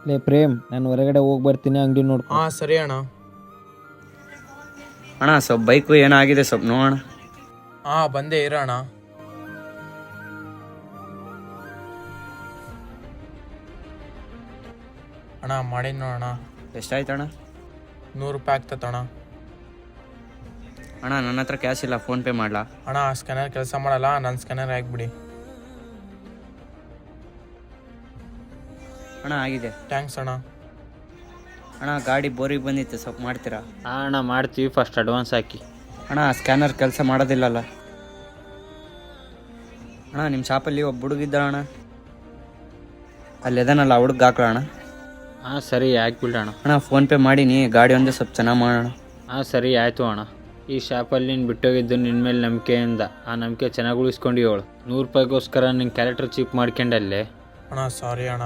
ಲೇ ಪ್ರೇಮ್, ನಾನು ಹೊರಗಡೆ ಹೋಗಿ ಬರ್ತೀನಿ, ಅಂಗಡಿ ನೋಡ್ಕೊ. ಹಾಂ ಸರಿ ಅಣ್ಣ. ಅಣ್ಣ ಸ್ವಲ್ಪ ಬೈಕು ಏನಾಗಿದೆ ಸ್ವಲ್ಪ ನೋಡೋಣ. ಹಾಂ ಬಂದೇ ಇರೋಣ. ಅಣ್ಣ ಮಾಡಿ ನೋಡೋಣ. ಎಷ್ಟಾಯ್ತು ಅಣ್ಣ? 100 ರೂಪಾಯಿ ಆಗ್ತದಣ್ಣ. ಅಣ್ಣ ನನ್ನ ಹತ್ರ ಕ್ಯಾಶ್ ಇಲ್ಲ, ಫೋನ್ಪೇ ಮಾಡಲಾ? ಅಣ್ಣ ಸ್ಕ್ಯಾನರ್ ಕೆಲಸ ಮಾಡಲ್ಲ, ನನ್ನ ಸ್ಕ್ಯಾನರ್ ಹಾಕ್ಬಿಡಿ. ಅಣ್ಣ ಆಗಿದೆ. ಥ್ಯಾಂಕ್ಸ್ ಅಣ್ಣ. ಅಣ್ಣ ಗಾಡಿ ಬೋರಿಗೆ ಬಂದಿತ್ತು, ಸ್ವಲ್ಪ ಮಾಡ್ತೀರಾ? ಹಾಂ ಅಣ್ಣ ಮಾಡ್ತೀವಿ, ಫಸ್ಟ್ ಅಡ್ವಾನ್ಸ್ ಹಾಕಿ. ಅಣ್ಣ ಸ್ಕ್ಯಾನರ್ ಕೆಲಸ ಮಾಡೋದಿಲ್ಲಲ್ಲ. ಅಣ್ಣ ನಿಮ್ಮ ಶಾಪಲ್ಲಿ ಒಬ್ಬ ಹುಡುಗಿದ್ದ ಅಣ್ಣ, ಅಲ್ಲಿ ಎದನಲ್ಲ ಹುಡುಗ ಹಾಕೋಣ. ಹಾಂ ಸರಿ ಹಾಕ್ಬಿಡೋಣ. ಅಣ್ಣ ಫೋನ್ಪೇ ಮಾಡೀನಿ, ಗಾಡಿ ಒಂದೇ ಸ್ವಲ್ಪ ಚೆನ್ನಾಗಿ ಮಾಡೋಣ. ಹಾಂ ಸರಿ ಆಯಿತು ಅಣ್ಣ. ಈ ಶಾಪಲ್ಲಿ ನೀನು ಬಿಟ್ಟೋಗಿದ್ದು ನಿನ್ನ ಮೇಲೆ ನಂಬಿಕೆಯಿಂದ, ಆ ನಂಬಿಕೆ ಚೆನ್ನಾಗಿ ಉಳಿಸ್ಕೊಂಡು ಹೇಳು. 100 ರೂಪಾಯಿಗೋಸ್ಕರ ನಿನ್ನ ಕ್ಯಾರೆಕ್ಟರ್ ಚೀಪ್ ಮಾಡ್ಕೊಂಡಲ್ಲೇ. ಅಣ್ಣ ಸಾರಿ ಅಣ್ಣ.